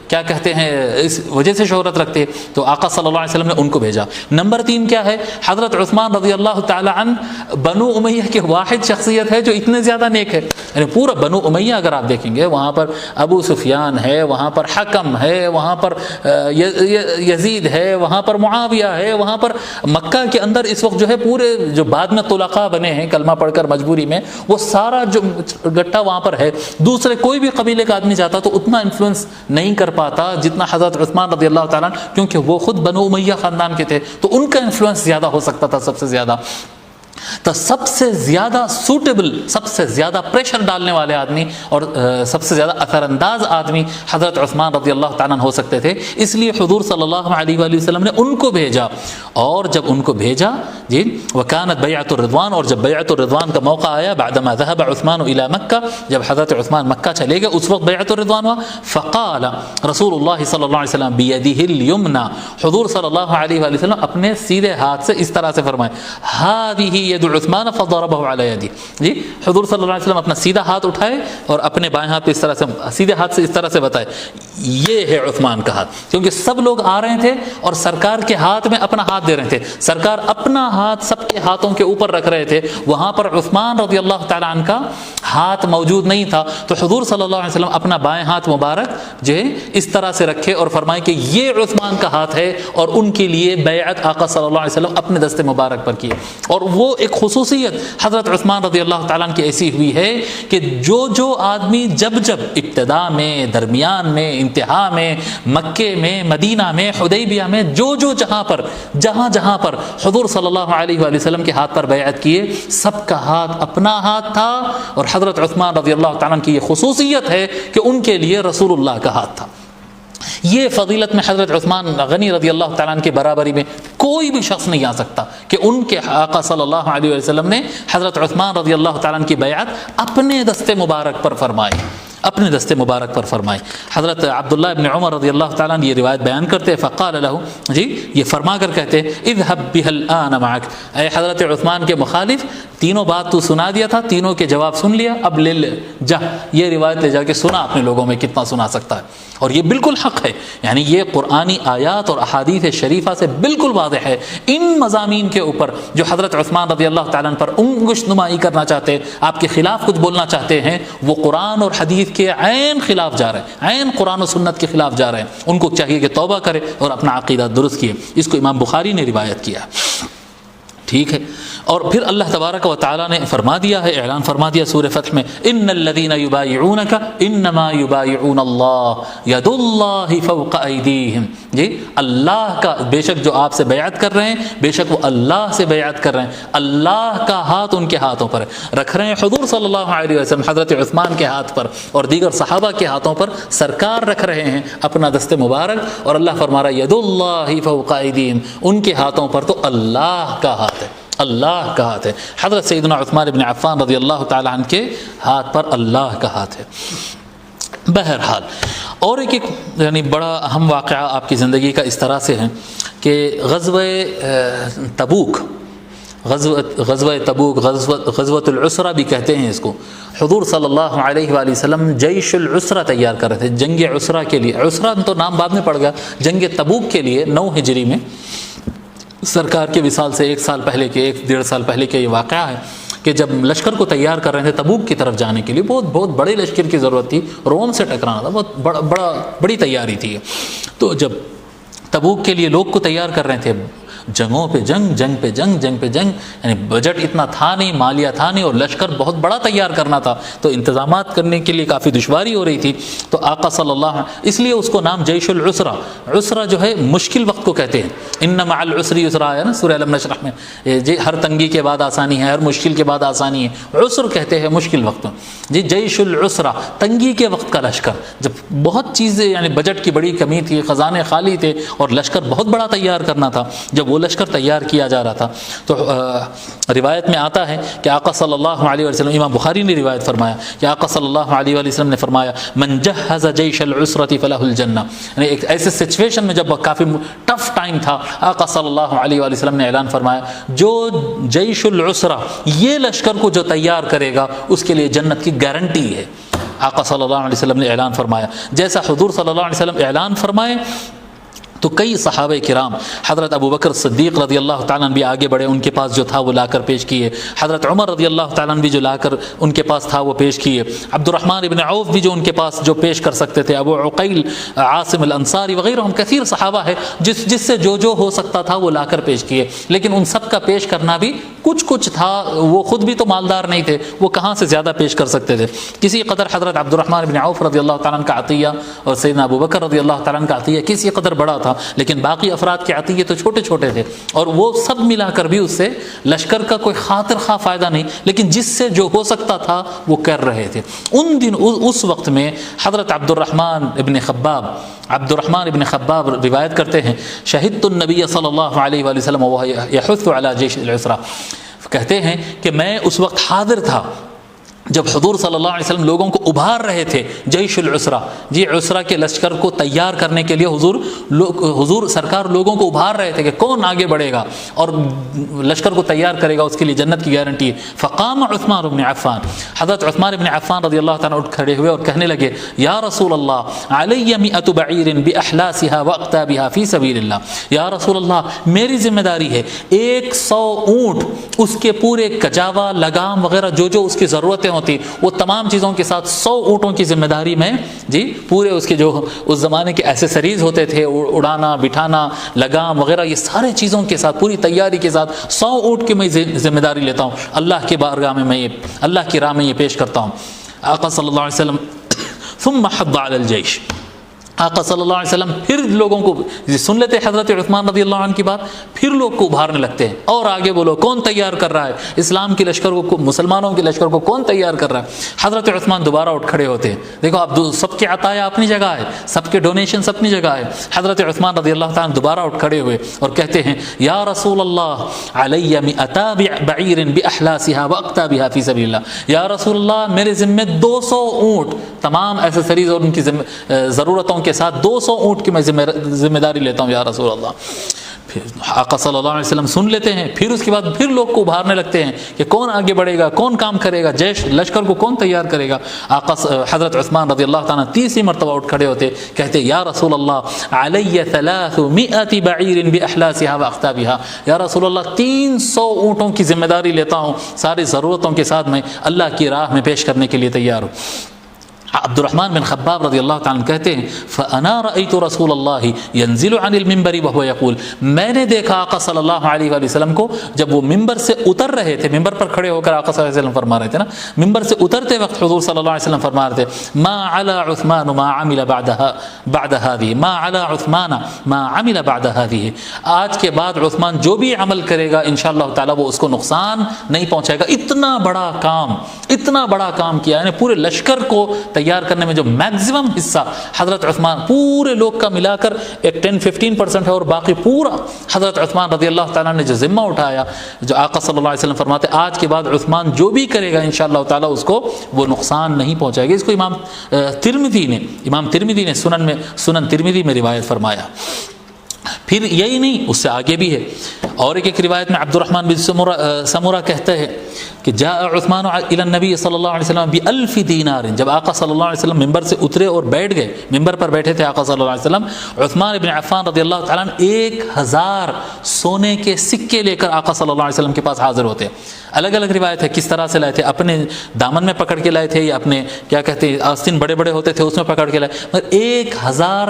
کیا کہتے ہیں اس وجہ سے شہرت رکھتے، تو آقا صلی اللہ علیہ وسلم نے ان کو بھیجا۔ نمبر 3 کیا ہے؟ حضرت عثمان رضی اللہ تعالیٰ عنہ بنو امیہ کے واحد شخصیت ہے جو اتنے زیادہ نیک ہے، یعنی پورا بنو امیہ اگر آپ دیکھیں گے وہاں پر ابو سفیان ہے، وہاں پر حکم ہے، وہاں پر یزید ہے، وہاں پر معاویہ ہے، وہاں پر مکہ کے اندر اس وقت جو ہے پورے جو بعد میں طلقاء بنے ہیں کلمہ پڑھ کر مجبوری میں، وہ سارا جو گٹا وہاں پر ہے، دوسرے کوئی بھی قبیلے کا آدمی جاتا تو اتنا انفلوئنس نہیں کر پاتا جتنا حضرت عثمان رضی اللہ تعالیٰ، کیونکہ وہ خود بنو امیہ خاندان کے تھے تو ان کا انفلوئنس زیادہ ہو سکتا تھا، سب سے زیادہ۔ تو سب سے زیادہ سوٹیبل، سب سے زیادہ پریشر ڈالنے والے آدمی اور سب سے زیادہ اثر انداز آدمی حضرت عثمان رضی اللہ تعالیٰ ہو سکتے تھے، اس لیے حضور صلی اللہ علیہ وآلہ وسلم نے ان کو بھیجا، اور جب ان کو بھیجا جی وکانت بیعۃ الرضوان، اور جب بیعۃ الرضوان کا موقع آیا بعدما ذهب عثمان الى مکہ، جب حضرت عثمان مکہ چلے گئے اس وقت بیعۃ الرضوان ہوا، فقال رسول اللہ صلی اللہ علیہ وسلم بیدہ الیمنی، حضور صلی اللہ علیہ وآلہ وسلم اپنے سیدھے ہاتھ سے اس طرح سے فرمائے، هذه ید عثمان فضربه على يدي، جی حضور صلی اللہ علیہ وسلم اپنا سیدھا ہاتھ اٹھائے اور اپنے بائیں ہاتھ پہ اس طرح سے، سیدھے ہاتھ سے اس طرح سے بتائے یہ ہے عثمان کا ہاتھ، کیونکہ سب لوگ آ رہے تھے اور سرکار کے ہاتھ میں اپنا ہاتھ دے رہے تھے، سرکار اپنا ہاتھ سب کے ہاتھوں کے اوپر رکھ رہے تھے، وہاں پر عثمان رضی اللہ تعالیٰ عنہ کا ہاتھ موجود نہیں تھا، تو حضور صلی اللہ علیہ وسلم اپنا بائیں ہاتھ مبارک جو ہے اس طرح سے رکھے اور فرمائے کہ یہ عثمان کا ہاتھ ہے، اور ان کے لیے بیعت آقا صلی اللہ علیہ وسلم اپنے دست مبارک پر کیے۔ اور وہ ایک خصوصیت حضرت عثمان رضی اللہ تعالیٰ عنہ کی ایسی ہوئی ہے کہ جو آدمی جب ابتدا میں، درمیان میں، انتہا میں، مکے میں، مدینہ میں، حدیبیہ میں، جہاں پر حضور صلی اللہ علیہ وآلہ وسلم کے ہاتھ پر بیعت کیے، سب کا ہاتھ اپنا ہاتھ تھا، اور حضرت عثمان رضی اللہ تعالیٰ عنہ کی یہ خصوصیت ہے کہ ان کے لیے رسول اللہ کا ہاتھ تھا۔ یہ فضیلت میں حضرت عثمان غنی رضی اللہ تعالیٰ عنہ کے برابری میں کوئی بھی شخص نہیں آ سکتا کہ ان کے آقا صلی اللہ علیہ وسلم نے حضرت عثمان رضی اللہ تعالیٰ عنہ کی بیعت اپنے دست مبارک پر فرمائی، اپنے دست مبارک پر فرمائے۔ حضرت عبداللہ ابن عمر رضی اللہ تعالیٰ عنہ یہ روایت بیان کرتے، فقال له، جی یہ فرما کر کہتے اذهب بها الان معك، اے حضرت عثمان کے مخالف، تینوں بات تو سنا دیا تھا، تینوں کے جواب سن لیا، اب لے جا یہ روایت لے جا کے سنا اپنے لوگوں میں، کتنا سنا سکتا ہے، اور یہ بالکل حق ہے، یعنی یہ قرآنی آیات اور احادیث شریفہ سے بالکل واضح ہے۔ ان مضامین کے اوپر جو حضرت عثمان رضی اللہ تعالیٰ عنہ پر انگشت نمائی کرنا چاہتے ہیں، آپ کے خلاف کچھ بولنا چاہتے ہیں، وہ قرآن اور حدیث کے عین خلاف جا رہے ہیں، عین قرآن و سنت کے خلاف جا رہے ہیں، ان کو چاہیے کہ توبہ کرے اور اپنا عقیدہ درست کیے۔ اس کو امام بخاری نے روایت کیا۔ ٹھیک ہے. اور پھر اللہ تبارک و تعالیٰ نے فرما دیا ہے، اعلان فرما دیا سورہ فتح میں، ان الذین یبایعونک انما یبایعون اللہ ید اللہ فوق ایدیہم. جی اللہ کا، بے شک جو آپ سے بیعت کر رہے ہیں بے شک وہ اللہ سے بیعت کر رہے ہیں، اللہ کا ہاتھ ان کے ہاتھوں پر ہے. رکھ رہے ہیں حضور صلی اللہ علیہ وسلم حضرت عثمان کے ہاتھ پر اور دیگر صحابہ کے ہاتھوں پر، سرکار رکھ رہے ہیں اپنا دست مبارک، اور اللہ فرما رہا ہے ید اللہ فوق ایدیہم، ان کے ہاتھوں پر تو اللہ کا ہاتھ ہے، اللہ کا ہاتھ ہے. حضرت سیدنا عثمان بن عفان رضی اللہ تعالی عنہ کے ہاتھ پر اللہ کا ہاتھ ہے. بہرحال اور ایک یعنی بڑا اہم واقعہ آپ کی زندگی کا اس طرح سے ہے کہ غزوہ تبوک، غزوۃ العسرہ بھی کہتے ہیں اس کو. حضور صلی اللہ علیہ وآلہ وسلم جیش العسرہ تیار کر رہے تھے، جنگ عسرہ کے لیے. عسرہ تو نام بعد میں پڑ گیا، جنگ تبوک کے لیے 9 ہجری میں سرکار کے وصال سے 1 سال پہلے کے 1.5 سال پہلے کے یہ واقعہ ہے کہ جب لشکر کو تیار کر رہے تھے تبوک کی طرف جانے کے لیے، بہت بڑے لشکر کی ضرورت تھی، روم سے ٹکرانا تھا، بہت بڑی تیاری تھی. تو جب تبوک کے لیے لوگ کو تیار کر رہے تھے، جنگوں پہ جنگ، جنگ پہ جنگ، جنگ پہ جنگ، یعنی بجٹ اتنا تھا نہیں، مالیہ تھا نہیں، اور لشکر بہت بڑا تیار کرنا تھا، تو انتظامات کرنے کے لیے کافی دشواری ہو رہی تھی. تو آقا صلی اللہ علیہ وسلم، اس لیے اس کو نام جیش العسرہ، عسرہ جو ہے مشکل وقت کو کہتے ہیں. ان مع العسر یسرا ہے نا سورہ الم نشرح میں، جی ہر تنگی کے بعد آسانی ہے، ہر مشکل کے بعد آسانی ہے. عسر کہتے ہیں مشکل وقت. جی جیش العسرہ، تنگی کے وقت کا لشکر، جب بہت چیزیں یعنی بجٹ کی بڑی کمی تھی، خزانے خالی تھے اور لشکر بہت بڑا تیار کرنا تھا. جب وہ لشکر تیار کیا جا رہا تھا تو روایت میں آتا ہے کہ آقا صلی اللہ علیہ وسلم، امام بخاری نے روایت فرمایا کہ آقا صلی اللہ علیہ وسلم نے فرمایا من جہز جیش العسرۃ فلہ الجنہ. یعنی ایک ایسے سچویشن میں جب کافی ٹف ٹائم تھا، آقا صلی اللہ علیہ وسلم نے اعلان فرمایا جو جیش العسرہ، یہ لشکر کو جو تیار کرے گا اس کے لیے جنت کی گارنٹی ہے. آقا صلی اللہ علیہ وسلم نے اعلان فرمایا. جیسا حضور صلی اللہ علیہ وسلم اعلان فرمائے تو کئی صحابہ کرام، حضرت ابو بکر صدیق رضی اللہ تعالیٰ عنہ بھی آگے بڑھے، ان کے پاس جو تھا وہ لا کر پیش کیے. حضرت عمر رضی اللہ تعالیٰ عنہ بھی جو لا کر ان کے پاس تھا وہ پیش کیے. عبد الرحمن ابن عوف بھی جو ان کے پاس جو پیش کر سکتے تھے، ابو عقیل، عاصم الانصاری وغیرہ، ہم کثیر صحابہ ہے جس سے جو ہو سکتا تھا وہ لا کر پیش کیے. لیکن ان سب کا پیش کرنا بھی کچھ تھا، وہ خود بھی تو مالدار نہیں تھے، وہ کہاں سے زیادہ پیش کر سکتے تھے. کسی قدر حضرت عبد الرحمن ابن عوف رضی اللہ تعالیٰ عنہ کا عطیہ اور سیدنا ابو بکر رضی اللہ تعالیٰ عنہ کا عطیہ کسی قدر بڑا تھا، لیکن باقی افراد کے عطیے تو چھوٹے چھوٹے تھے، اور وہ سب ملا کر بھی اس سے لشکر کا کوئی خاطر خواہ فائدہ نہیں، لیکن جس سے جو ہو سکتا تھا وہ کر رہے تھے. ان دن اس وقت میں حضرت عبد الرحمن ابن خباب روایت کرتے ہیں، شہدت النبی صلی اللہ علیہ وآلہ وسلم وهو يحث على جيش العسرہ، کہتے ہیں کہ میں اس وقت حاضر تھا جب حضور صلی اللہ علیہ وسلم لوگوں کو ابھار رہے تھے جیش العسرہ. جی عسرہ کے لشکر کو تیار کرنے کے لیے حضور سرکار لوگوں کو ابھار رہے تھے کہ کون آگے بڑھے گا اور لشکر کو تیار کرے گا، اس کے لیے جنت کی گارنٹی ہے. فقام عثمان بن عفان، حضرت عثمان بن عفان رضی اللہ تعالیٰ اٹھ کھڑے ہوئے اور کہنے لگے یا رسول اللہ علی 100 بعیر باحلاسها واقتابها فی سبیل اللہ. یا رسول اللہ میری ذمہ داری ہے 100 اونٹ، اس کے پورے کجاوا، لگام وغیرہ جو اس کی ضرورتیں ہوتی، وہ تمام چیزوں کے ساتھ 100 اونٹوں کی ذمہ داری میں، جی پورے اس کے جو اس زمانے کے ایسیسریز ہوتے تھے، اڑانا بٹھانا لگام وغیرہ، یہ سارے چیزوں کے ساتھ پوری تیاری کے ساتھ 100 اونٹ کی میں ذمہ داری لیتا ہوں، اللہ کی بارگاہ میں اللہ کی راہ میں یہ پیش کرتا ہوں. آقا صلی اللہ علیہ وسلم ثم حض علی الجیش، آقا صلی اللہ علیہ وسلم پھر لوگوں کو سن لیتے حضرت عثمان رضی اللہ عنہ کی بات، پھر لوگ کو ابھارنے لگتے ہیں اور آگے بولو کون تیار کر رہا ہے اسلام کے لشکر کو، مسلمانوں کے لشکر کو کون تیار کر رہا ہے. حضرت عثمان دوبارہ اٹھ کھڑے ہوتے ہیں. دیکھو اب سب کے عطایا اپنی جگہ ہے، سب کے ڈونیشنز اپنی جگہ ہے. حضرت عثمان رضی اللہ تعالیٰ دوبارہ اٹھ کھڑے ہوئے اور کہتے ہیں یا رسول اللہ علی 100 بعیر باحلاسها واقتابها فی سبیل اللہ. یا رسول اللہ میرے ذمہ 200 اونٹ، تمام ایسیسریز اور ان کی ضرورتوں کے ساتھ 200 اونٹ کی میں ذمہ داری لیتا ہوں یا رسول اللہ. پھر آقا صلی اللہ علیہ وسلم سن لیتے ہیں، پھر اس کے بعد پھر لوگ کو ابھارنے لگتے ہیں کہ کون آگے بڑھے گا، کون کام کرے گا، جیش لشکر کو کون تیار کرے گا. آقا حضرت عثمان رضی اللہ تعالیٰ تیسری مرتبہ اٹھ کھڑے ہوتے، کہتے یا رسول اللہ علی 300 بعیر باحلاسها واقتابها. یا رسول اللہ 300 اونٹوں کی ذمہ داری لیتا ہوں، ساری ضرورتوں کے ساتھ میں اللہ کی راہ میں پیش کرنے کے لیے تیار ہوں. عبد الرحمن بن خباب رضی اللہ تعالیٰ عنہ کہتے ہیں فَأَنَا رَأَيْتُ رَسُولَ اللَّهِ يَنزِلُ عَنِ الْمِنْبَرِ وَهُوَ يَقُولُ، میں نے دیکھا آقا صلی اللہ علیہ وآلہ وسلم کو جب وہ ممبر سے اتر رہے تھے، ممبر پر کھڑے ہو کر آقا صلی اللہ علیہ وسلم فرما رہے تھے نا، ممبر سے اترتے وقت حضور صلی اللہ علیہ وسلم فرما رہے تھے ما علی عثمان ما عمل بعد هذه، ما علی عثمان ما عمل بعد هذه، آج کے بعد عثمان جو بھی عمل کرے گا انشاءاللہ تعالی وہ اس کو نقصان نہیں پہنچائے گا۔ اتنا بڑا کام کیا، یعنی پورے لشکر کو تیار کرنے میں جو میکسیمم حصہ حضرت عثمان، پورے لوگ کا ملا کر ایک 10-15% ہے اور باقی پورا حضرت عثمان رضی اللہ تعالیٰ نے جو ذمہ اٹھایا، جو آقا صلی اللہ علیہ وسلم فرماتے آج کے بعد عثمان جو بھی کرے گا انشاءاللہ تعالیٰ اس کو وہ نقصان نہیں پہنچائے گا۔ اس کو امام ترمذی نے سنن ترمذی میں روایت فرمایا۔ پھر یہی نہیں، اس سے آگے بھی ہے، اور ایک روایت میں عبد الرحمن بن سمورہ کہتے ہیں کہ جاء عثمان الی النبی صلی اللہ علیہ وسلم ب1000 دینار، جب آقا صلی اللہ علیہ وسلم ممبر سے اترے اور بیٹھ گئے، ممبر پر بیٹھے تھے آقا صلی اللہ علیہ وسلم، عثمان بن عفان رضی اللہ تعالیٰ عنہ 1000 سونے کے سکے لے کر آقا صلی اللہ علیہ وسلم کے پاس حاضر ہوتے ہیں۔ الگ الگ روایت ہے کس طرح سے لائے تھے، اپنے دامن میں پکڑ کے لائے تھے یا اپنے کیا کہتے ہیں آستین بڑے بڑے ہوتے تھے اس میں پکڑ کے لائے، مگر 1000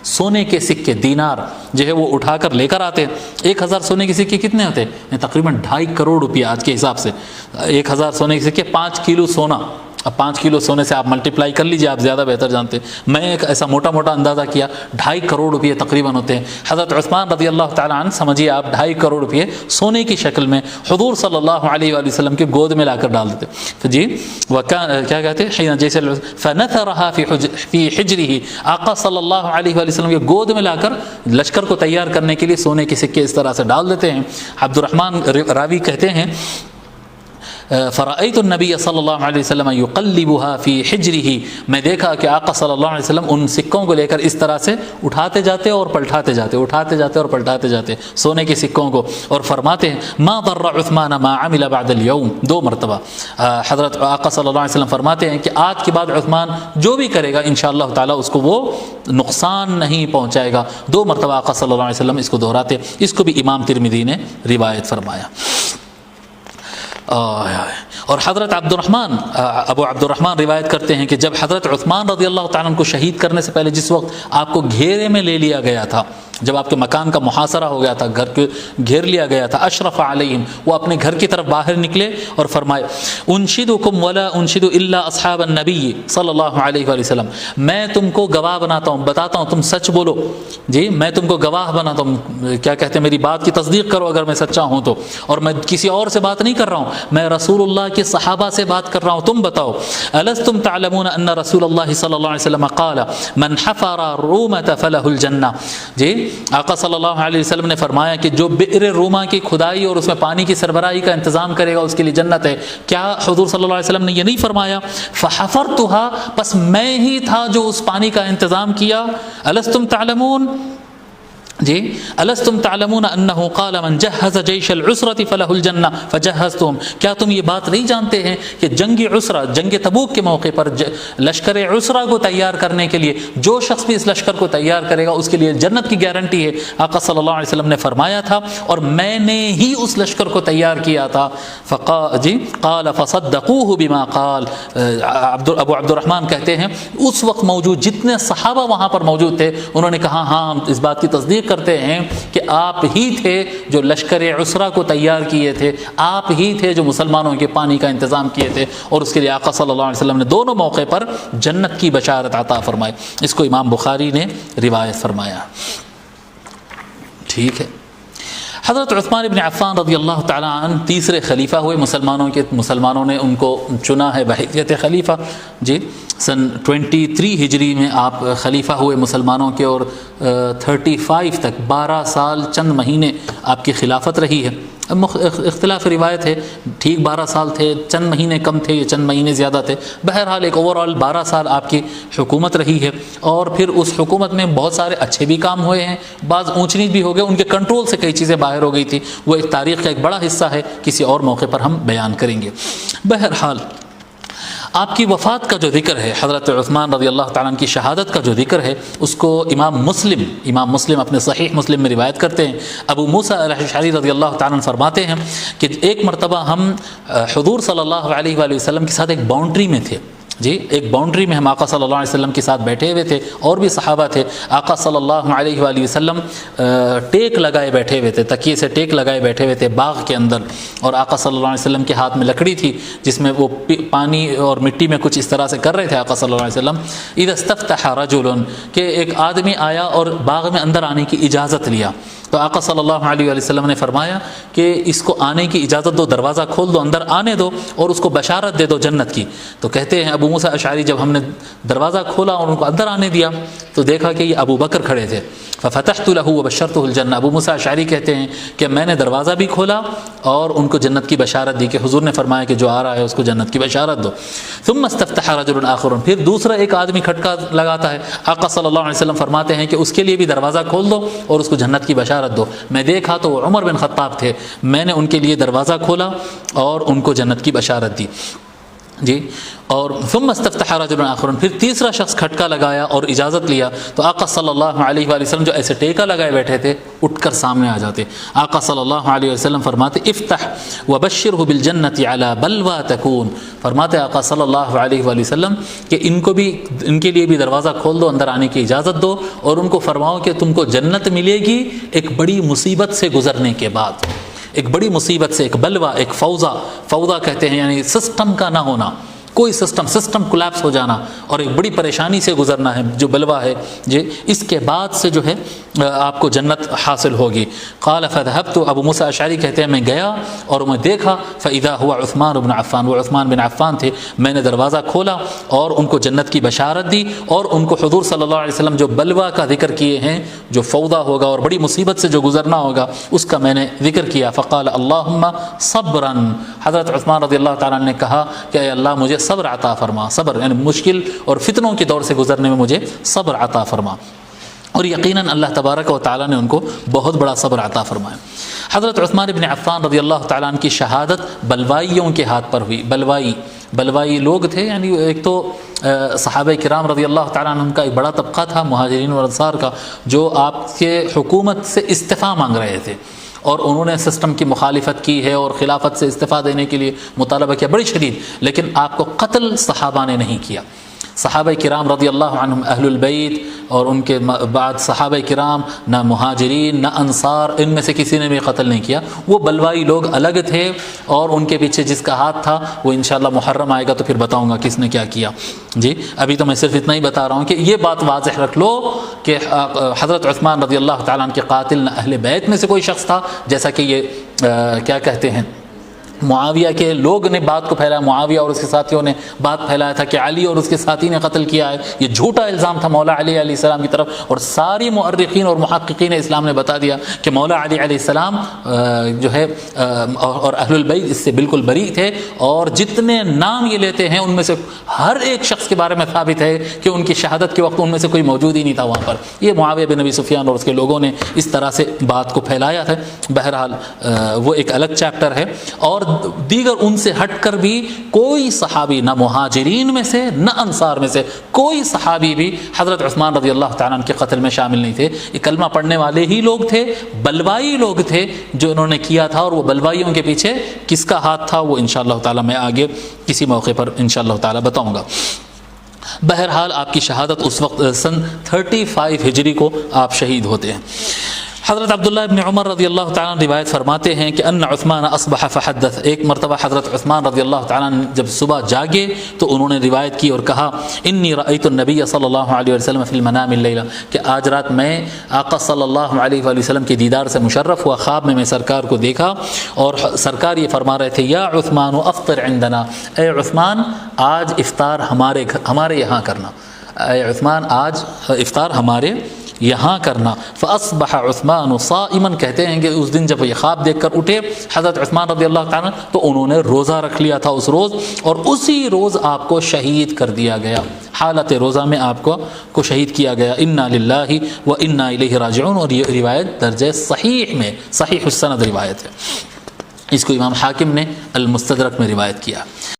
سونے کے سکے دینار جو ہے وہ اٹھا کر لے کر آتے ہیں۔ 1000 سونے کے سکے کتنے ہوتے ہیں؟ تقریباً 2.5 کروڑ روپیہ آج کے حساب سے۔ 1000 سونے کے سکے 5 کلو سونا، اب 5 کلو سونے سے آپ ملٹیپلائی کر لیجئے، آپ زیادہ بہتر جانتے ہیں، میں ایک ایسا موٹا اندازہ کیا 2.5 کروڑ روپئے تقریباً ہوتے ہیں۔ حضرت عثمان رضی اللہ تعالیٰ عنہ سمجھیے آپ 2.5 کروڑ روپئے سونے کی شکل میں حضور صلی اللہ علیہ وآلہ وسلم کے گود میں لا کر ڈال دیتے۔ تو جی کیا کہتے ہیں جیسے فَنَثَرَهَا فِي حِجْرِهِ، آقا صلی اللہ علیہ وآلہ وسلم کے گود میں لا کر لشکر کو تیار کرنے کے لیے سونے کے سکے اس طرح سے ڈال دیتے ہیں۔ عبد الرحمن راوی کہتے ہیں فرأيت النبي صلی اللہ علیہ وسلم يقلبها في حجره، میں دیکھا کہ آقا صلی اللہ علیہ وسلم ان سکوں کو لے کر اس طرح سے اٹھاتے جاتے اور پلٹاتے جاتے، اٹھاتے جاتے اور پلٹاتے جاتے سونے کے سکوں کو، اور فرماتے ہیں ما ضر عثمان ما عمل بعد اليوم، 2 مرتبہ حضرت آقا صلی اللہ علیہ وسلم فرماتے ہیں کہ آج کے بعد عثمان جو بھی کرے گا انشاءاللہ تعالی اس کو وہ نقصان نہیں پہنچائے گا۔ 2 مرتبہ آقا صلی اللہ علیہ وسلم اس کو دہراتے، اس کو بھی امام ترمذی نے روایت فرمایا۔ اور حضرت ابو عبد الرحمن روایت کرتے ہیں کہ جب حضرت عثمان رضی اللہ تعالیٰ عنہ کو شہید کرنے سے پہلے جس وقت آپ کو گھیرے میں لے لیا گیا تھا، جب آپ کے مکان کا محاصرہ ہو گیا تھا، گھر کے گھیر لیا گیا تھا، اشرف علیہم، وہ اپنے گھر کی طرف باہر نکلے اور فرمائے انشدکم ولا انشد الا اصحاب النبی صلی اللہ علیہ وآلہ وسلم، میں تم کو گواہ بناتا ہوں، بتاتا ہوں تم سچ بولو، جی میں تم کو گواہ بناتا ہوں، کیا کہتے ہیں میری بات کی تصدیق کرو اگر میں سچا ہوں تو، اور میں کسی اور سے بات نہیں کر رہا ہوں، میں رسول اللہ کے صحابہ سے بات کر رہا ہوں، تم بتاؤ الستم تعلمون ان رسول اللہ صلی اللہ علیہ وسلم قال من حفر رومۃ فلہ الجنہ، جی آقا صلی اللہ علیہ وسلم نے فرمایا کہ جو بئر روما کی کھدائی اور اس میں پانی کی سربراہی کا انتظام کرے گا اس کے لیے جنت ہے۔ کیا حضور صلی اللہ علیہ وسلم نے یہ نہیں فرمایا فحفرتها، بس میں ہی تھا جو اس پانی کا انتظام کیا؟ الستم تعلمون، جی الستم تعلمون انه قال من جهز جيش العسرة فله الجنہ فجهزتهم، کیا تم یہ بات نہیں جانتے ہیں کہ جنگ عسرہ، جنگ تبوک کے موقع پر لشکر عسرہ کو تیار کرنے کے لیے جو شخص بھی اس لشکر کو تیار کرے گا اس کے لیے جنت کی گارنٹی ہے؟ آقا صلی اللہ علیہ وسلم نے فرمایا تھا اور میں نے ہی اس لشکر کو تیار کیا تھا۔ قال فصدقوه بما قال، ابو عبد الرحمن کہتے ہیں اس وقت موجود جتنے صحابہ وہاں پر موجود تھے انہوں نے کہا ہاں ہم اس بات کی تصدیق کرتے ہیں کہ آپ ہی تھے جو لشکر عسرہ کو تیار کیے تھے، آپ ہی تھے جو مسلمانوں کے پانی کا انتظام کیے تھے، اور اس کے لیے آقا صلی اللہ علیہ وسلم نے دونوں موقع پر جنت کی بشارت عطا فرمائی۔ اس کو امام بخاری نے روایت فرمایا۔ ٹھیک ہے، حضرت عثمان بن عفان رضی اللہ تعالیٰ عنہ تیسرے خلیفہ ہوئے مسلمانوں نے ان کو چنا ہے بحیثیت خلیفہ، جی سن 23 ہجری میں آپ خلیفہ ہوئے مسلمانوں کے، اور 35 تک 12 سال چند مہینے آپ کی خلافت رہی ہے۔ اختلاف روایت ہے، ٹھیک 12 سال تھے، چند مہینے کم تھے یا چند مہینے زیادہ تھے، بہرحال ایک اوور آل 12 سال آپ کی حکومت رہی ہے، اور پھر اس حکومت میں بہت سارے اچھے بھی کام ہوئے ہیں، بعض اونچ نیچ بھی ہو گئے، ان کے کنٹرول سے کئی چیزیں باہر ہو گئی تھی، وہ ایک تاریخ کا ایک بڑا حصہ ہے، کسی اور موقع پر ہم بیان کریں گے۔ بہرحال آپ کی وفات کا جو ذکر ہے، حضرت عثمان رضی اللہ تعالیٰ عنہ کی شہادت کا جو ذکر ہے، اس کو امام مسلم اپنے صحیح مسلم میں روایت کرتے ہیں۔ ابو موسیٰ الاشعری رضی اللہ تعالیٰ عنہ فرماتے ہیں کہ ایک مرتبہ ہم حضور صلی اللہ علیہ وآلہ وسلم کے ساتھ ایک باؤنڈری میں تھے، جی ایک باؤنڈری میں ہم آقا صلی اللہ علیہ وسلم کے ساتھ بیٹھے ہوئے تھے، اور بھی صحابہ تھے. آقا صلی اللہ علیہ وآلہ وسلم ٹیک لگائے بیٹھے ہوئے تھے، تکیے سے ٹیک لگائے بیٹھے ہوئے تھے باغ کے اندر، اور آقا صلی اللہ علیہ وسلم کے ہاتھ میں لکڑی تھی جس میں وہ پانی اور مٹی میں کچھ اس طرح سے کر رہے تھے آقا صلی اللہ علیہ وسلم. اذا استفتح رجل، کہ ایک آدمی آیا اور باغ میں اندر آنے کی اجازت لیا، تو آقا صلی اللہ علیہ وآلہ وسلم نے فرمایا کہ اس کو آنے کی اجازت دو، دروازہ کھول دو، اندر آنے دو اور اس کو بشارت دے دو جنت کی. تو کہتے ہیں ابو موسیٰ اشعری جب ہم نے دروازہ کھولا اور ان کو اندر آنے دیا تو دیکھا کہ یہ ابو بکر کھڑے تھے. ففتحت له وبشرته الجنہ، ابو موسیٰ اشعری کہتے ہیں کہ میں نے دروازہ بھی کھولا اور ان کو جنت کی بشارت دی کہ حضور نے فرمایا کہ جو آ رہا ہے اس کو جنت کی بشارت دو. ثم استفتح رجل آخر، پھر دوسرا ایک آدمی کھٹکا لگاتا ہے. آقا صلی اللہ علیہ وسلم فرماتے ہیں کہ اس کے لیے بھی دروازہ کھول دو اور اس کو جنت کی بشارت دو. میں دیکھا تو وہ عمر بن خطاب تھے، میں نے ان کے لیے دروازہ کھولا اور ان کو جنت کی بشارت دی. جی اور ثم استفتح رجل آخر، پھر تیسرا شخص کھٹکا لگایا اور اجازت لیا تو آقا صلی اللہ علیہ وآلہ وسلم جو ایسے ٹیکا لگائے بیٹھے تھے اٹھ کر سامنے آ جاتے. آقا صلی اللہ علیہ وسلم فرماتے افتح وبشرہ بالجنت علی بلوى تکون، فرماتے آقا صلی اللہ علیہ وآلہ وسلم کہ ان کے لیے بھی دروازہ کھول دو، اندر آنے کی اجازت دو اور ان کو فرماؤ کہ تم کو جنت ملے گی ایک بڑی مصیبت سے گزرنے کے بعد. ایک بڑی مصیبت سے، ایک بلوہ، ایک فوضا کہتے ہیں یعنی سسٹم کا نہ ہونا، کوئی سسٹم کولیپس ہو جانا اور ایک بڑی پریشانی سے گزرنا ہے جو بلوہ ہے. جی اس کے بعد سے جو ہے آپ کو جنت حاصل ہوگی. قال فذهبت، ابو موسیٰ اشعری کہتے ہیں میں گیا اور میں دیکھا فاذا هو عثمان بن عفان، وہ عثمان بن عفان تھے. میں نے دروازہ کھولا اور ان کو جنت کی بشارت دی اور ان کو حضور صلی اللہ علیہ وسلم جو بلوہ کا ذکر کیے ہیں، جو فوضا ہوگا اور بڑی مصیبت سے جو گزرنا ہوگا اس کا میں نے ذکر کیا. فقال اللہم صبرا، حضرت عثمان رضی اللہ تعالیٰ نے کہا کہ اے اللہ مجھے صبر عطا فرما، صبر یعنی مشکل اور فتنوں کے دور سے گزرنے میں مجھے صبر عطا فرما. اور یقیناً اللہ تبارک و تعالیٰ نے ان کو بہت بڑا صبر عطا فرمایا. حضرت عثمان بن عفان رضی اللہ تعالیٰ عنہ کی شہادت بلوائیوں کے ہاتھ پر ہوئی. بلوائی لوگ تھے، یعنی ایک تو صحابہ کرام رضی اللہ تعالیٰ عنہ کا ایک بڑا طبقہ تھا مہاجرین و انصار کا، جو آپ کے حکومت سے استعفیٰ مانگ رہے تھے اور انہوں نے سسٹم کی مخالفت کی ہے اور خلافت سے استعفیٰ دینے کے لیے مطالبہ کیا بڑی شدید، لیکن آپ کو قتل صحابہ نے نہیں کیا. صحابہ کرام رضی اللہ عنہم اہل البیت اور ان کے بعد صحابہ کرام نہ مہاجرین نہ انصار ان میں سے کسی نے بھی قتل نہیں کیا. وہ بلوائی لوگ الگ تھے اور ان کے پیچھے جس کا ہاتھ تھا وہ انشاءاللہ محرم آئے گا تو پھر بتاؤں گا کس نے کیا کیا. جی ابھی تو میں صرف اتنا ہی بتا رہا ہوں کہ یہ بات واضح رکھ لو کہ حضرت عثمان رضی اللہ تعالیٰ عنہ کے قاتل نہ اہل بیت میں سے کوئی شخص تھا، جیسا کہ یہ کیا کہتے ہیں معاویہ کے لوگ نے بات کو پھیلایا، معاویہ اور اس کے ساتھیوں نے بات پھیلایا تھا کہ علی اور اس کے ساتھی نے قتل کیا ہے. یہ جھوٹا الزام تھا مولا علی علیہ السلام کی طرف، اور ساری مؤرخین اور محققین اسلام نے بتا دیا کہ مولا علی علیہ السلام جو ہے اور اہل البیت اس سے بالکل بری تھے. اور جتنے نام یہ لیتے ہیں ان میں سے ہر ایک شخص کے بارے میں ثابت ہے کہ ان کی شہادت کے وقت ان میں سے کوئی موجود ہی نہیں تھا وہاں پر. یہ معاویہ بن ابی سفیان اور اس کے لوگوں نے اس طرح سے بات کو پھیلایا تھا. بہرحال وہ ایک الگ چیپٹر ہے. اور دیگر ان سے ہٹ کر بھی کوئی صحابی نہ مہاجرین میں سے نہ انصار میں سے کوئی صحابی بھی حضرت عثمان رضی اللہ تعالیٰ عنہ کے قتل میں شامل نہیں تھے. یہ کلمہ پڑھنے والے ہی لوگ تھے، بلوائی لوگ تھے جو انہوں نے کیا تھا. اور وہ بلوائیوں کے پیچھے کس کا ہاتھ تھا وہ انشاءاللہ تعالیٰ میں آگے کسی موقع پر انشاءاللہ تعالیٰ بتاؤں گا. بہرحال آپ کی شہادت اس وقت سن 35 ہجری کو آپ شہید ہوتے ہیں. حضرت عبداللہ ابن عمر رضی اللہ تعالیٰ روایت فرماتے ہیں کہ ان عثمان اصبح فحدث، ایک مرتبہ حضرت عثمان رضی اللہ تعالیٰ جب صبح جاگے تو انہوں نے روایت کی اور کہا انی رأیت النبی صلی اللہ علیہ وسلم فی المنام اللیلہ، کہ آج رات میں آقا صلی اللہ علیہ وآلہ وسلم کے دیدار سے مشرف ہوا، خواب میں سرکار کو دیکھا اور سرکار یہ فرما رہے تھے یا عثمان افطر عندنا، اے عثمان آج افطار ہمارے یہاں کرنا، اے عثمان آج افطار ہمارے یہاں کرنا. فاصبح عثمان صائما، کہتے ہیں کہ اس دن جب یہ خواب دیکھ کر اٹھے حضرت عثمان رضی اللہ تعالیٰ تو انہوں نے روزہ رکھ لیا تھا اس روز، اور اسی روز آپ کو شہید کر دیا گیا. حالت روزہ میں آپ کو شہید کیا گیا. انا للہ و انا الیہ راجعون. اور یہ روایت درجہ صحیح میں صحیح السند روایت ہے. اس کو امام حاکم نے المستدرک میں روایت کیا.